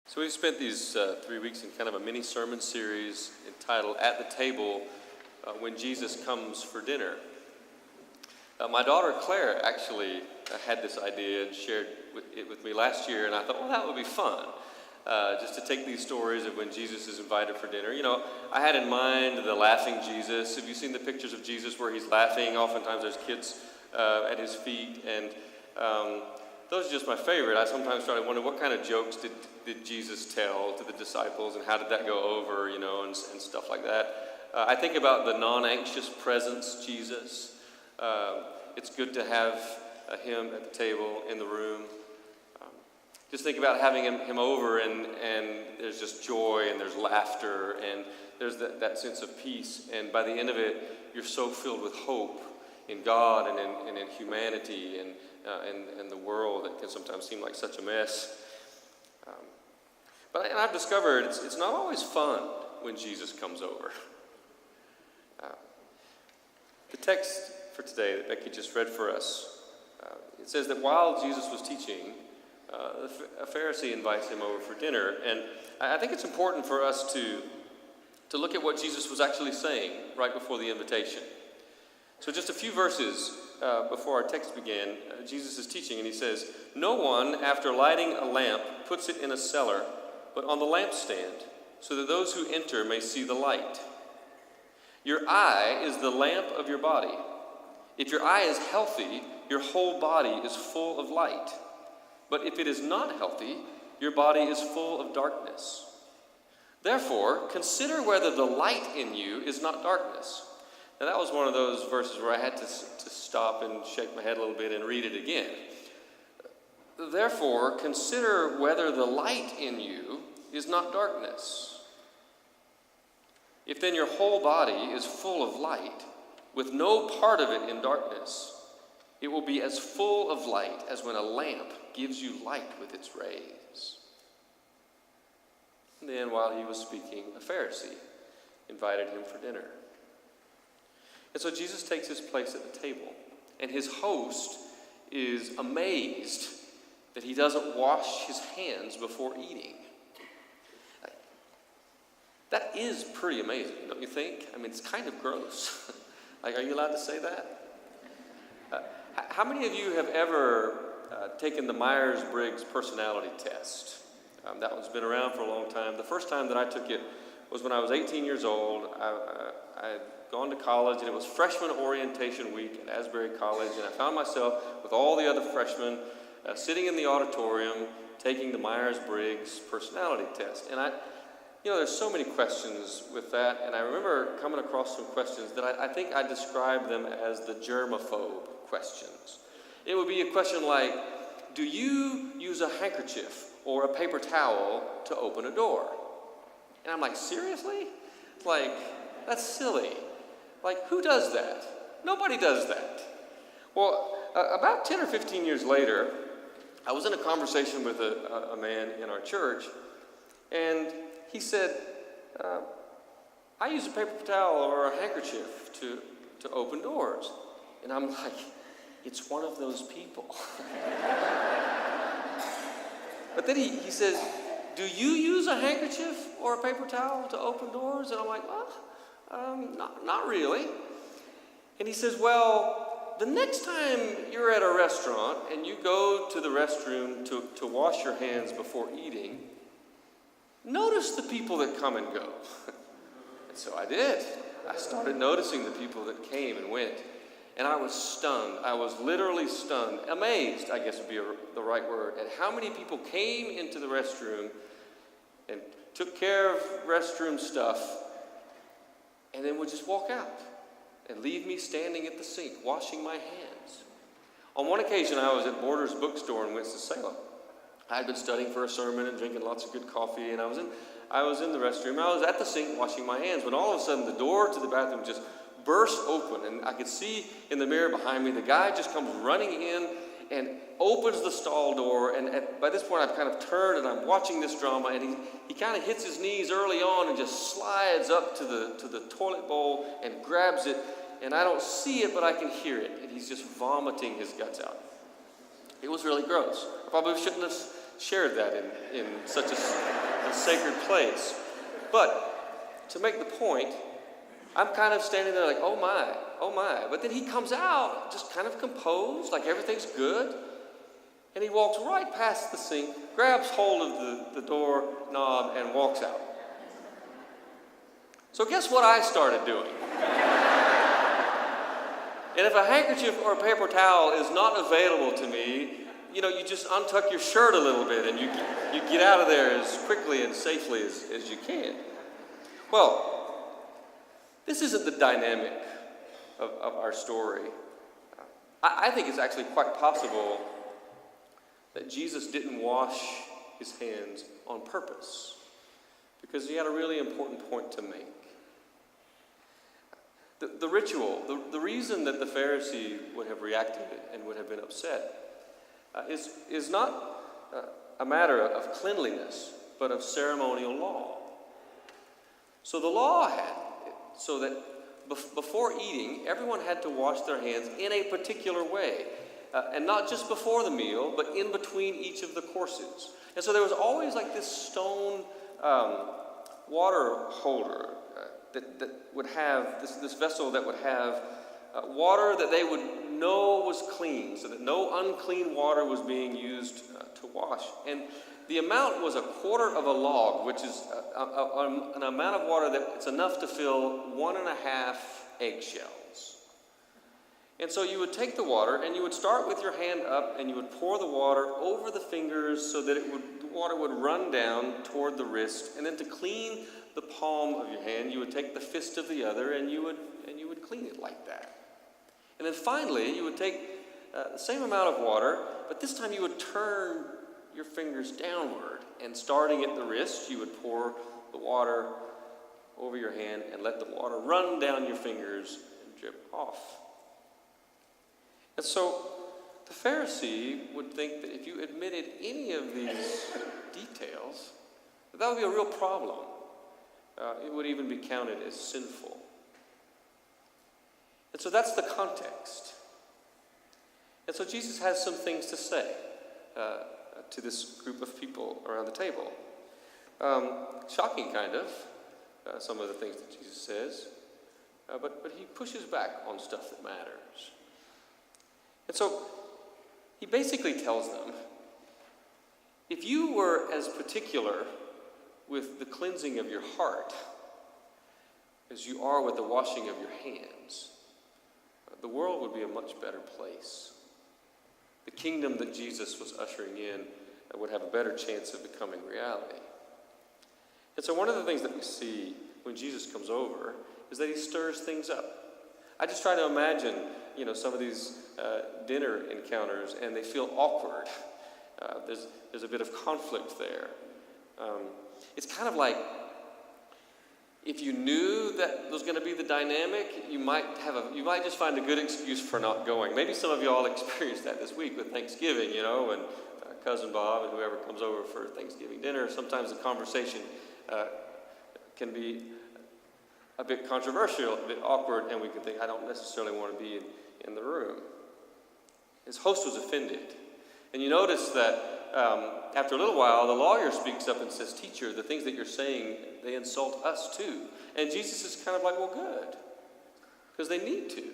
So we've spent these 3 weeks in kind of a mini sermon series entitled At the Table When Jesus Comes for Dinner. My daughter Claire actually had this idea and shared it with me last year, and I thought, well, that would be fun, just to take these stories of when Jesus is invited for dinner. You know, I had in mind the laughing Jesus. Have you seen the pictures of Jesus where he's laughing? Oftentimes there's kids at his feet, and those are just my favorite. I sometimes try to wonder what kind of jokes did Jesus tell to the disciples, and how did that go over, you know, and stuff like that. I think about the non-anxious presence Jesus. It's good to have him at the table in the room. Just think about having him over, and there's just joy, and there's laughter, and there's that sense of peace. And by the end of it, you're so filled with hope in God and in humanity and the world that can sometimes seem like such a mess. But I've discovered it's not always fun when Jesus comes over. The text for today that Becky just read for us, it says that while Jesus was teaching, a Pharisee invites him over for dinner. And I think it's important for us to look at what Jesus was actually saying right before the invitation. So just a few verses before our text began, Jesus is teaching, and he says, "No one, after lighting a lamp, puts it in a cellar, but on the lampstand, so that those who enter may see the light. Your eye is the lamp of your body. If your eye is healthy, your whole body is full of light. But if it is not healthy, your body is full of darkness. Therefore, consider whether the light in you is not darkness." Now that was one of those verses where I had to stop and shake my head a little bit and read it again. Therefore, consider whether the light in you is not darkness. If then your whole body is full of light, with no part of it in darkness, it will be as full of light as when a lamp gives you light with its rays. And then while he was speaking, a Pharisee invited him for dinner. And so Jesus takes his place at the table, and his host is amazed that he doesn't wash his hands before eating. That is pretty amazing, don't you think? I mean, it's kind of gross. Like, are you allowed to say that? How many of you have ever taken the Myers-Briggs personality test? That one's been around for a long time. The first time that I took it was when I was 18 years old. I had gone to college, and it was freshman orientation week at Asbury College, and I found myself with all the other freshmen sitting in the auditorium taking the Myers-Briggs personality test. And there's so many questions with that, and I remember coming across some questions that I think I described them as the germaphobe questions. It would be a question like, do you use a handkerchief or a paper towel to open a door? And I'm like, seriously? Like, that's silly. Like, who does that? Nobody does that. Well, about 10 or 15 years later, I was in a conversation with a man in our church, and he said, I use a paper towel or a handkerchief to open doors. And I'm like, it's one of those people. But then he says, do you use a handkerchief or a paper towel to open doors? And I'm like, well, not really. And he says, well, the next time you're at a restaurant and you go to the restroom to wash your hands before eating, notice the people that come and go. And so I did. I started noticing the people that came and went. And I was stunned. I was literally stunned. Amazed, I guess would be the right word, at how many people came into the restroom and took care of restroom stuff and then would just walk out and leave me standing at the sink, washing my hands. On one occasion, I was at Borders Bookstore in Winston-Salem. I had been studying for a sermon and drinking lots of good coffee, and I was in the restroom. I was at the sink washing my hands when all of a sudden the door to the bathroom just burst open, and I could see in the mirror behind me the guy just comes running in and opens the stall door. And by this point I've kind of turned and I'm watching this drama, and he kind of hits his knees early on and just slides up to the toilet bowl and grabs it, and I don't see it but I can hear it, and he's just vomiting his guts out. It was really gross. I probably shouldn't have shared that in such a a sacred place. But to make the point, I'm kind of standing there like, oh my, oh my. But then he comes out just kind of composed, like everything's good. And he walks right past the sink, grabs hold of the door knob, and walks out. So guess what I started doing? And if a handkerchief or a paper towel is not available to me, you just untuck your shirt a little bit and you get out of there as quickly and safely as you can. Well, this isn't the dynamic of our story. I think it's actually quite possible that Jesus didn't wash his hands on purpose because he had a really important point to make. The ritual, the reason that the Pharisee would have reacted and would have been upset is not a matter of cleanliness, but of ceremonial law. So the law had it so that before eating, everyone had to wash their hands in a particular way. And not just before the meal, but in between each of the courses. And so there was always like this stone water holder that would have, this vessel that would have water that they would know was clean, so that no unclean water was being used to wash. And the amount was 1/4 of a log, which is an amount of water that it's enough to fill 1.5 eggshells. And so you would take the water and you would start with your hand up and you would pour the water over the fingers so that the water would run down toward the wrist. And then to clean the palm of your hand, you would take the fist of the other and you would clean it like that. And then finally, you would take the same amount of water, but this time you would turn your fingers downward. And starting at the wrist, you would pour the water over your hand and let the water run down your fingers and drip off. And so the Pharisee would think that if you admitted any of these details, that would be a real problem. It would even be counted as sinful. And so that's the context. And so Jesus has some things to say to this group of people around the table. Shocking, kind of, some of the things that Jesus says. But he pushes back on stuff that matters. And so he basically tells them, if you were as particular with the cleansing of your heart as you are with the washing of your hands, the world would be a much better place. The kingdom that Jesus was ushering in would have a better chance of becoming reality. And so one of the things that we see when Jesus comes over is that he stirs things up. I just try to imagine, some of these dinner encounters, and they feel awkward. There's a bit of conflict there. It's kind of like if you knew that was going to be the dynamic, you might just find a good excuse for not going. Maybe some of you all experienced that this week with Thanksgiving, and Cousin Bob and whoever comes over for Thanksgiving dinner. Sometimes the conversation can be a bit controversial, a bit awkward, and we can think, I don't necessarily want to be in the room. His host was offended. And you notice that after a little while, the lawyer speaks up and says, teacher, the things that you're saying, they insult us too. And Jesus is kind of like, well, good, because they need to.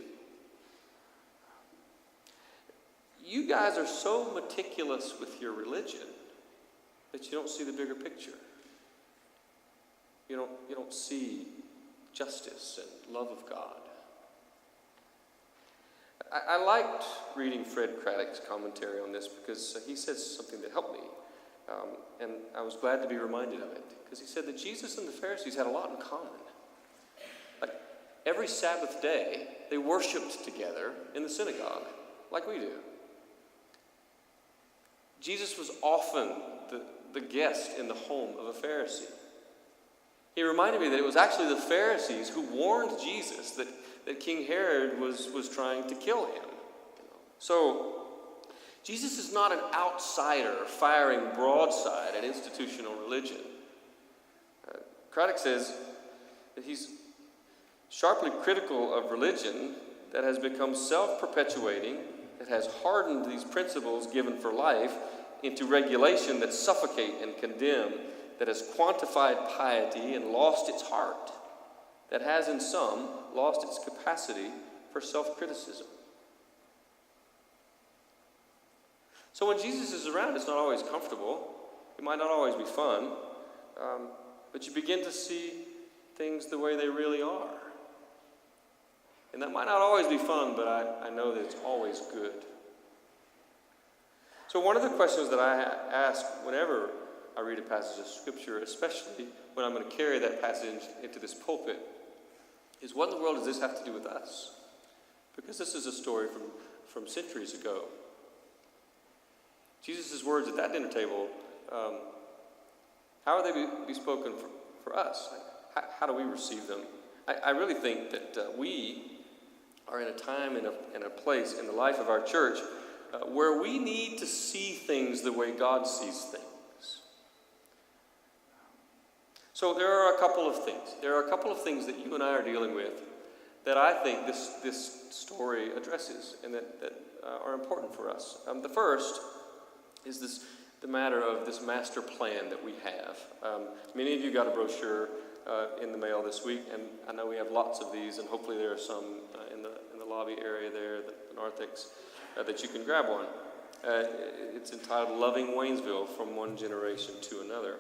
You guys are so meticulous with your religion that you don't see the bigger picture. You don't see justice and love of God. I liked reading Fred Craddock's commentary on this because he says something that helped me. And I was glad to be reminded of it. Because he said that Jesus and the Pharisees had a lot in common. Like every Sabbath day, they worshiped together in the synagogue, like we do. Jesus was often the guest in the home of a Pharisee. He reminded me that it was actually the Pharisees who warned Jesus that King Herod was trying to kill him. So, Jesus is not an outsider firing broadside at institutional religion. Craddock says that he's sharply critical of religion that has become self-perpetuating, that has hardened these principles given for life into regulation that suffocate and condemn that has quantified piety and lost its heart, that has in some lost its capacity for self-criticism. So when Jesus is around, it's not always comfortable. It might not always be fun, but you begin to see things the way they really are. And that might not always be fun, but I know that it's always good. So one of the questions that I ask whenever I read a passage of Scripture, especially when I'm going to carry that passage into this pulpit, is what in the world does this have to do with us? Because this is a story from centuries ago. Jesus' words at that dinner table, how are they be spoken for us? How do we receive them? I really think that we are in a time and a place in the life of our church where we need to see things the way God sees things. So there are a couple of things. There are a couple of things that you and I are dealing with that I think this story addresses and that are important for us. The first is the matter of this master plan that we have. Many of you got a brochure in the mail this week, and I know we have lots of these, and hopefully there are some in the lobby area there, the narthex, that you can grab one. It's entitled Loving Waynesville from One Generation to Another.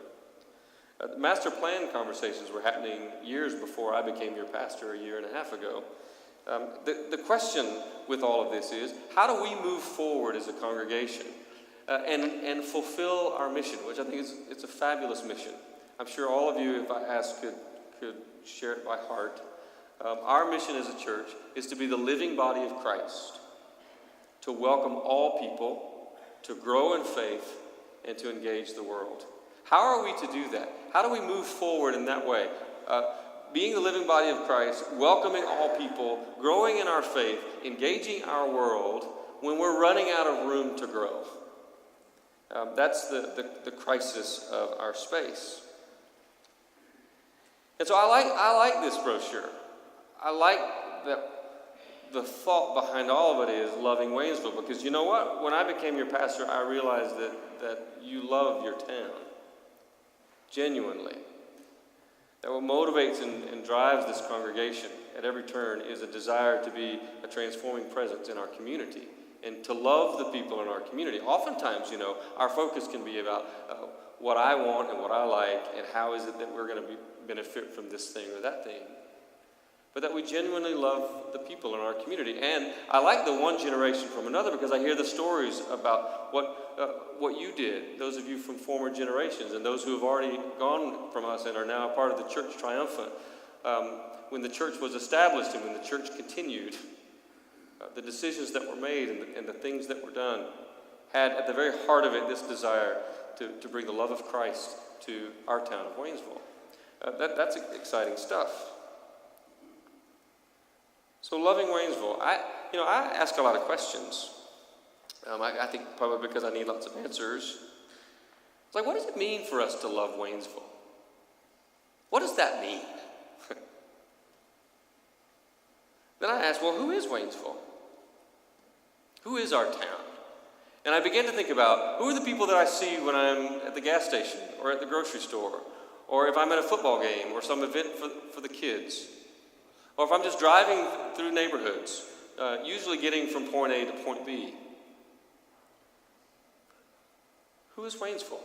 The master plan conversations were happening years before I became your pastor a year and a half ago. The question with all of this is, how do we move forward as a congregation and fulfill our mission, which I think it's a fabulous mission. I'm sure all of you, if I asked, could share it by heart. Our mission as a church is to be the living body of Christ, to welcome all people, to grow in faith, and to engage the world. How are we to do that? How do we move forward in that way? Being the living body of Christ, welcoming all people, growing in our faith, engaging our world when we're running out of room to grow. That's the crisis of our space. And so I like this brochure. I like that the thought behind all of it is loving Waynesville, because you know what? When I became your pastor, I realized that you love your town, genuinely. That what motivates and drives this congregation at every turn is a desire to be a transforming presence in our community and to love the people in our community. Oftentimes, our focus can be about what I want and what I like and how is it that we're going to benefit from this thing or that thing. But that we genuinely love the people in our community. And I like the one generation from another because I hear the stories about what you did, those of you from former generations and those who have already gone from us and are now a part of the church triumphant. When the church was established and when the church continued, the decisions that were made and the things that were done had at the very heart of it this desire to bring the love of Christ to our town of Waynesville. That's exciting stuff. So loving Waynesville, I ask a lot of questions. I think probably because I need lots of answers. It's like, what does it mean for us to love Waynesville? What does that mean? Then I ask, well, who is Waynesville? Who is our town? And I began to think about who are the people that I see when I'm at the gas station or at the grocery store, or if I'm at a football game or some event for the kids, or if I'm just driving through neighborhoods, usually getting from point A to point B. Who is Waynesville?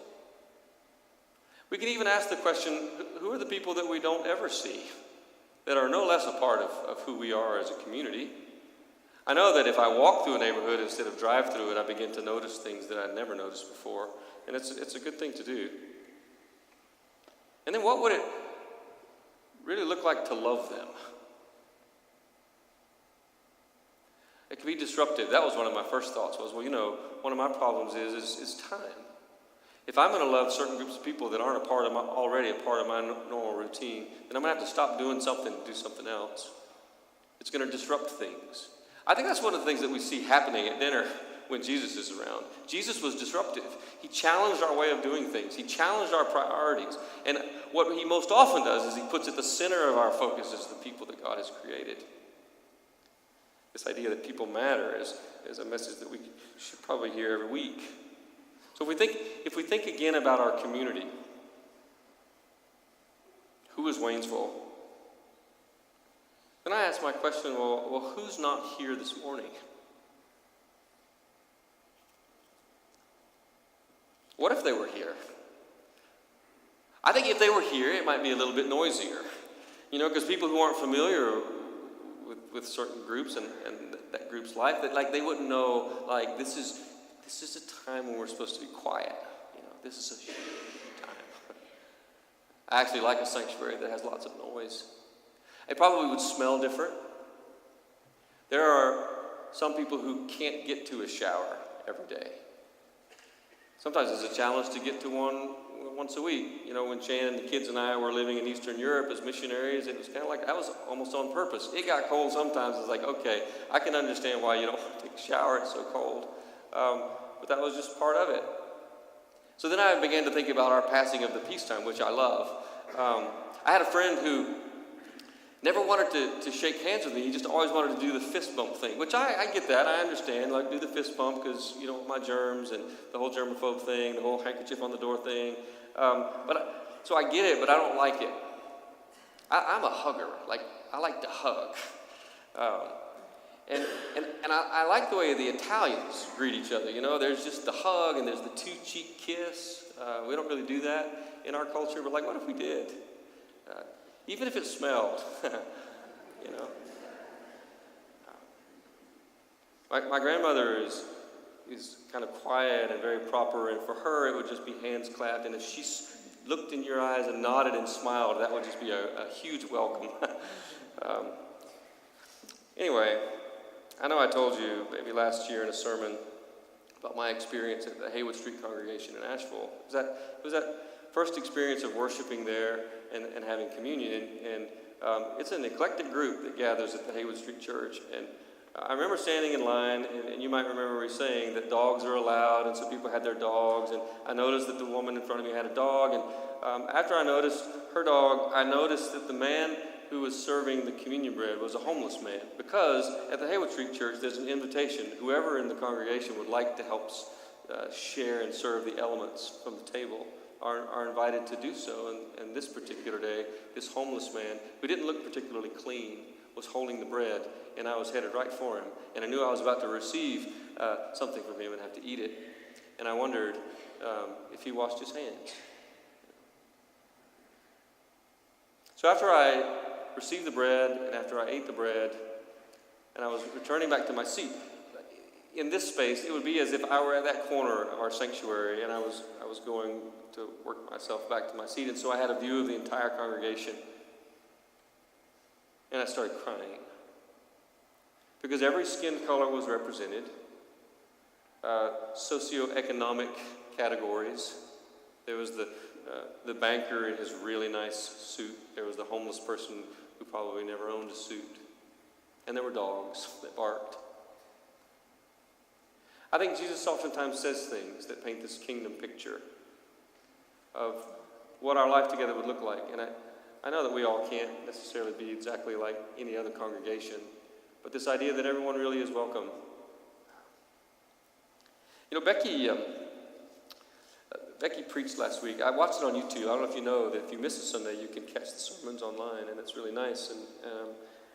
We can even ask the question, who are the people that we don't ever see, that are no less a part of who we are as a community? I know that if I walk through a neighborhood instead of drive through it, I begin to notice things that I'd never noticed before, and it's a good thing to do. And then what would it really look like to love them? It can be disruptive. That was one of my first thoughts was, one of my problems is time. If I'm going to love certain groups of people that aren't already a part of my normal routine, then I'm going to have to stop doing something and do something else. It's going to disrupt things. I think that's one of the things that we see happening at dinner when Jesus is around. Jesus was disruptive. He challenged our way of doing things. He challenged our priorities. And what he most often does is he puts at the center of our focus is the people that God has created. This idea that people matter is a message that we should probably hear every week. So if we think again about our community, who is Waynesville? Then I asked my question, well, who's not here this morning? What if they were here? I think if they were here, it might be a little bit noisier. Because people who aren't familiar with certain groups and that group's life, that they wouldn't know, this is a time when we're supposed to be quiet. This is a time. I actually like a sanctuary that has lots of noise. It probably would smell different. There are some people who can't get to a shower every day. Sometimes it's a challenge to get to one once a week. When Shannon, the kids, and I were living in Eastern Europe as missionaries, it was kind of like that was almost on purpose. It got cold sometimes. It's like, okay, I can understand why you don't want to take a shower. It's so cold. But that was just part of it. So then I began to think about our passing of the peacetime, which I love. I had a friend who never wanted to shake hands with me. He just always wanted to do the fist bump thing, which I get that. I understand. Do the fist bump because you don't want my germs and the whole germaphobe thing, the whole handkerchief on the door thing. So I get it, but I don't like it. I'm a hugger. I like to hug. And I like the way the Italians greet each other. There's just the hug and there's the two-cheek kiss. We don't really do that in our culture, but what if we did? Even if it smelled, My grandmother is kind of quiet and very proper, and for her it would just be hands clapped, and if she looked in your eyes and nodded and smiled, that would just be a huge welcome. Anyway, I know I told you maybe last year in a sermon about my experience at the Haywood Street congregation in Asheville. It was that first experience of worshiping there and having communion, and it's an eclectic group that gathers at the Haywood Street Church, and I remember standing in line, and you might remember me saying that dogs are allowed, and so people had their dogs, and I noticed that the woman in front of me had a dog, and after I noticed her dog, I noticed that the man who was serving the communion bread was a homeless man, because at the Haywood Street Church there's an invitation. Whoever in the congregation would like to help share and serve the elements from the table are invited to do so, and this particular day, this homeless man, who didn't look particularly clean, was holding the bread, and I was headed right for him, and I knew I was about to receive something from him and have to eat it, and I wondered if he washed his hands. So after I received the bread, and after I ate the bread, and I was returning back to my seat, in this space, it would be as if I were at that corner of our sanctuary, and I was going to work myself back to my seat, and so I had a view of the entire congregation, and I started crying, because every skin color was represented, socioeconomic categories. There was the banker in his really nice suit. There was the homeless person who probably never owned a suit, and there were dogs that barked. I think Jesus oftentimes says things that paint this kingdom picture of what our life together would look like. And I know that we all can't necessarily be exactly like any other congregation, but this idea that everyone really is welcome. Becky preached last week. I watched it on YouTube. I don't know if you know that if you miss a Sunday, you can catch the sermons online, and it's really nice. And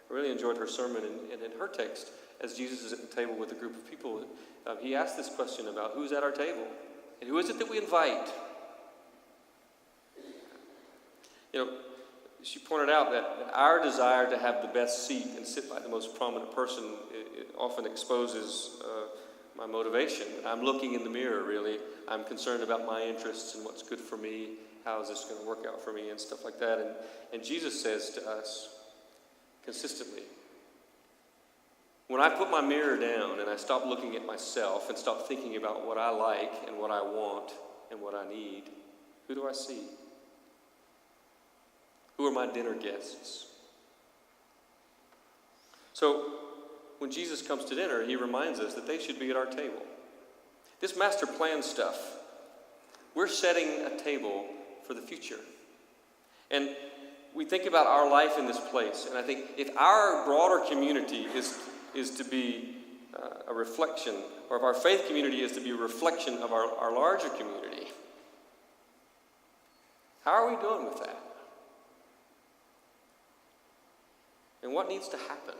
I really enjoyed her sermon. And in her text, as Jesus is at the table with a group of people, he asked this question about who's at our table and who is it that we invite. She pointed out that our desire to have the best seat and sit by the most prominent person it often exposes my motivation. I'm looking in the mirror, really. I'm concerned about my interests and what's good for me. How is this going to work out for me and stuff like that. And Jesus says to us consistently, when I put my mirror down and I stop looking at myself and stop thinking about what I like and what I want and what I need, who do I see? Who are my dinner guests? So when Jesus comes to dinner, he reminds us that they should be at our table. This master plan stuff, we're setting a table for the future. And we think about our life in this place, and I think if our broader community is to be a reflection, or if our faith community is to be a reflection of our larger community, how are we doing with that? and what needs to happen.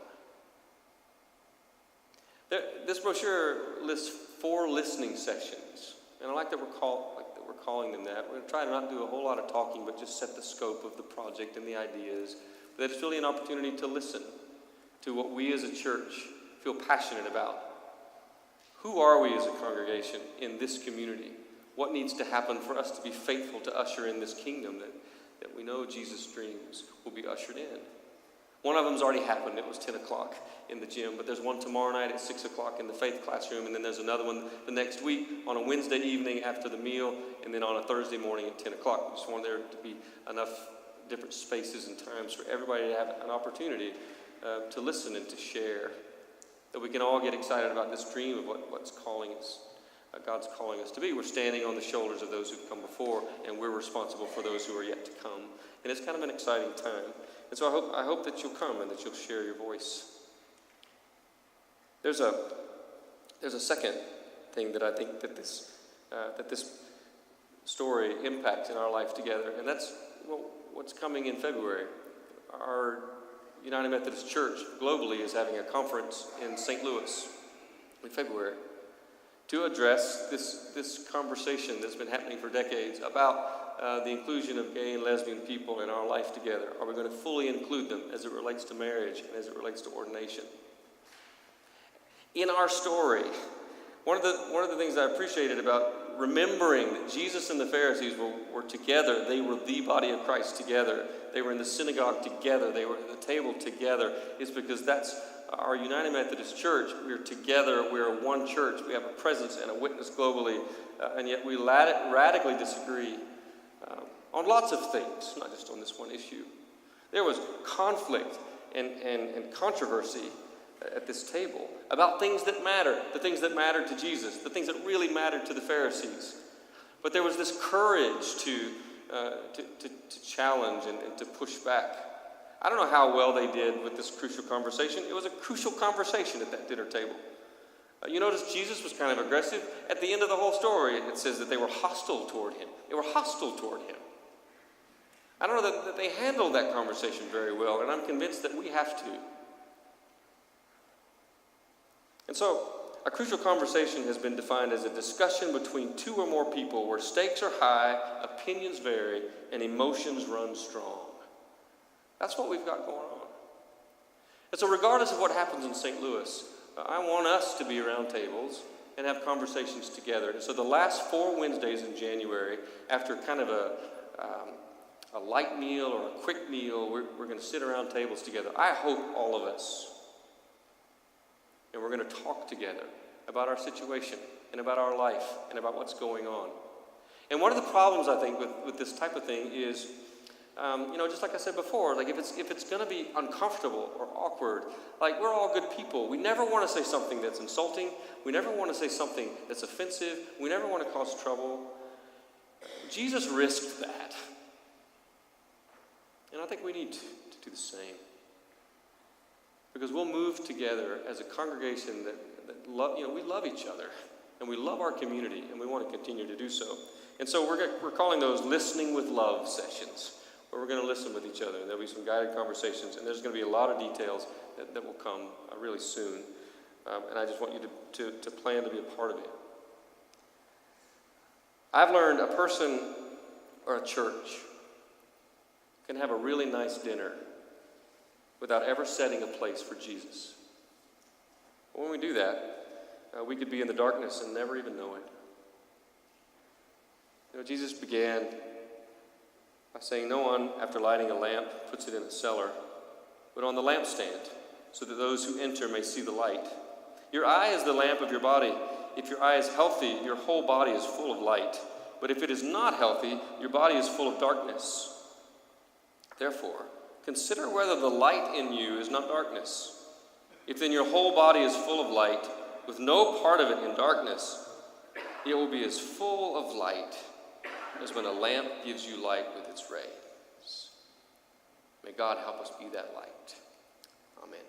This brochure lists 4 listening sessions, and I like that we're calling them that. We're going to try to not do a whole lot of talking, but just set the scope of the project and the ideas. That it's really an opportunity to listen to what we as a church feel passionate about. Who are we as a congregation in this community? What needs to happen for us to be faithful to usher in this kingdom that we know Jesus' dreams will be ushered in? One of them's already happened. It was 10 o'clock in the gym, but there's one tomorrow night at 6 o'clock in the faith classroom, and then there's another one the next week on a Wednesday evening after the meal, and then on a Thursday morning at 10 o'clock. We just want there to be enough different spaces and times for everybody to have an opportunity to listen and to share, that we can all get excited about this dream of what's calling us. God's calling us to be. We're standing on the shoulders of those who've come before, and we're responsible for those who are yet to come. And it's kind of an exciting time. And so I hope that you'll come and that you'll share your voice. There's a second thing that I think that this story impacts in our life together, and that's what's coming in February. Our United Methodist Church globally is having a conference in St. Louis in February to address this conversation that's been happening for decades about the inclusion of gay and lesbian people in our life together. Are we going to fully include them as it relates to marriage and as it relates to ordination? In our story, one of the things I appreciated about remembering that Jesus and the Pharisees were together, they were the body of Christ together, they were in the synagogue together, they were at the table together, is because that's our United Methodist Church. We're together, we're one church, we have a presence and a witness globally, and yet we radically disagree on lots of things, not just on this one issue. There was conflict and controversy at this table about things that matter, the things that mattered to Jesus, the things that really mattered to the Pharisees. But there was this courage to challenge and to push back. I don't know how well they did with this crucial conversation. It was a crucial conversation at that dinner table. You notice Jesus was kind of aggressive. At the end of the whole story, it says that they were hostile toward him. They were hostile toward him. I don't know that they handled that conversation very well, and I'm convinced that we have to. And so, a crucial conversation has been defined as a discussion between 2 or more people where stakes are high, opinions vary, and emotions run strong. That's what we've got going on. And so regardless of what happens in St. Louis, I want us to be around tables and have conversations together. And so the last 4 Wednesdays in January, after kind of a light meal or a quick meal, we're going to sit around tables together. I hope all of us. And we're going to talk together about our situation and about our life and about what's going on. And one of the problems, I think, with this type of thing is, just like I said before, like if it's going to be uncomfortable or awkward, like we're all good people. We never want to say something that's insulting. We never want to say something that's offensive. We never want to cause trouble. Jesus risked that. And I think we need to do the same. Because we'll move together as a congregation that we love each other, and we love our community, and we want to continue to do so. And so we're calling those listening with love sessions, where we're going to listen with each other. And there'll be some guided conversations, and there's going to be a lot of details that will come really soon. And I just want you to plan to be a part of it. I've learned a person or a church can have a really nice dinner without ever setting a place for Jesus. But when we do that, we could be in the darkness and never even know it. Jesus began by saying, "No one, after lighting a lamp, puts it in a cellar, but on the lampstand, so that those who enter may see the light. Your eye is the lamp of your body. If your eye is healthy, your whole body is full of light. But if it is not healthy, your body is full of darkness. Therefore, consider whether the light in you is not darkness. If then your whole body is full of light, with no part of it in darkness, it will be as full of light as when a lamp gives you light with its rays." May God help us be that light. Amen.